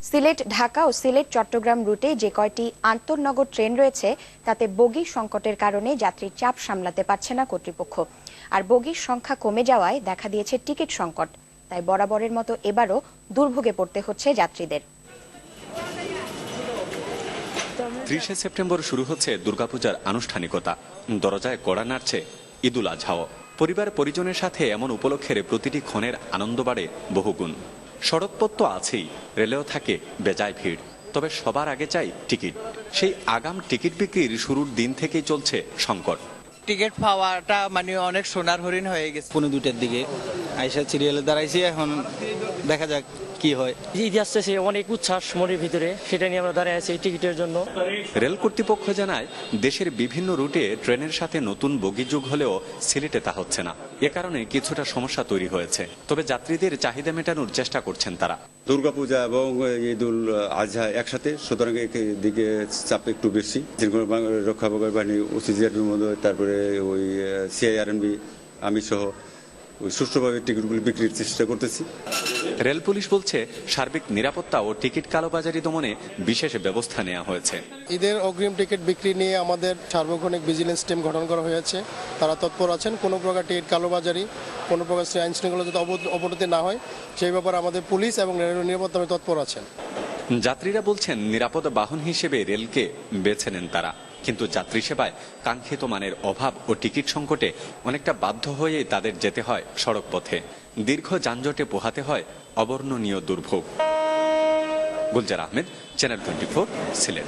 সিলেট ঢাকা ও সিলেট চট্টগ্রাম রুটে যে কয়টি আন্তঃনগর ট্রেন রয়েছে তাতে বগি সংকটের কারণে যাত্রীর চাপ সামলাতে পারছে না কর্তৃপক্ষ। আর বগির সংখ্যা কমে যাওয়ায় দেখা দিয়েছে টিকিট সংকট। তাই বরাবরের মতো এবারও দুর্ভোগে পড়তে হচ্ছে যাত্রীদের। 30 সেপ্টেম্বর শুরু হচ্ছে দুর্গাপূজার আনুষ্ঠানিকতা। দরজায় কড়া নাড়ছে ঈদুল আজহাও। পরিবার পরিজনের সাথে এমন উপলক্ষের প্রতিটি ক্ষণের আনন্দ বাড়ে বহুগুণ। সড়কপথ তো আছেই, রেলেও থাকে বেজায় ভিড়। তবে সবার আগে চাই টিকিট। সেই আগাম টিকিট বিক্রির শুরুর দিন থেকেই চলছে সংকট। টিকিট পাওয়াটা মানে অনেক সোনার হরিণ হয়ে গেছে। 2:30 দিকে আইসা সিরিয়ালে দাঁড়াইছি, এখন দেখা যাক কি হয়। ঈদ আসছে, অনেক উচ্ছ্বাস মনের ভিতরে, সেটা নিয়ে আমরা দাঁড়িয়ে আছি টিকিটের জন্য। রেল কর্তৃপক্ষ জানায়, দেশের বিভিন্ন রুটে ট্রেনের সাথে নতুন বগি যোগ হলেও সিলেটে তা হচ্ছে না। এ কারণে কিছুটা সমস্যা তৈরি হয়েছে। তবে যাত্রীদের চাহিদা মেটানোর চেষ্টা করছেন তারা। দুর্গাপূজা এবং ঈদুল আজহা একসাথে, সুতরাং দিকে চাপ একটু বেশি। রক্ষা বাহিনী, ওসিজিআরবির মধ্যে, তারপরে ওই সিআইআরএনবি, আমি সহ সুষ্ঠুভাবে টিকিটগুলি বিক্রির চেষ্টা করতেছি। রেল পুলিশ বলছে, সার্বিক নিরাপত্তা ও টিকিট কালোবাজারি দমনে বিশেষ ব্যবস্থা নেওয়া হয়েছে। ঈদের অগ্রিম টিকিট বিক্রি নিয়ে আমাদের সার্বক্ষণিক ভিজিলেন্স টিম গঠন করা হয়েছে। তারা তৎপর আছেন। কোনো প্রকার টিকিট কালোবাজারি, কোনো প্রকার আইন শৃঙ্খলা যাতে অবনতি না হয় সেই ব্যাপারে আমাদের পুলিশ এবং রেল নিরাপত্তা তৎপর আছেন। যাত্রীরা বলছেন, নিরাপদ বাহন হিসেবে রেলকে বেছে নেন তারা। কিন্তু যাত্রী সেবায় কাঙ্ক্ষিত মানের অভাব ও টিকিট সংকটে অনেকটা বাধ্য হয়ে তাদের যেতে হয় সড়ক পথে। দীর্ঘ যানজটে পোহাতে হয় অবর্ণনীয় দুর্ভোগ। গুলজার আহমেদ, চ্যানেল 24, সিলেট।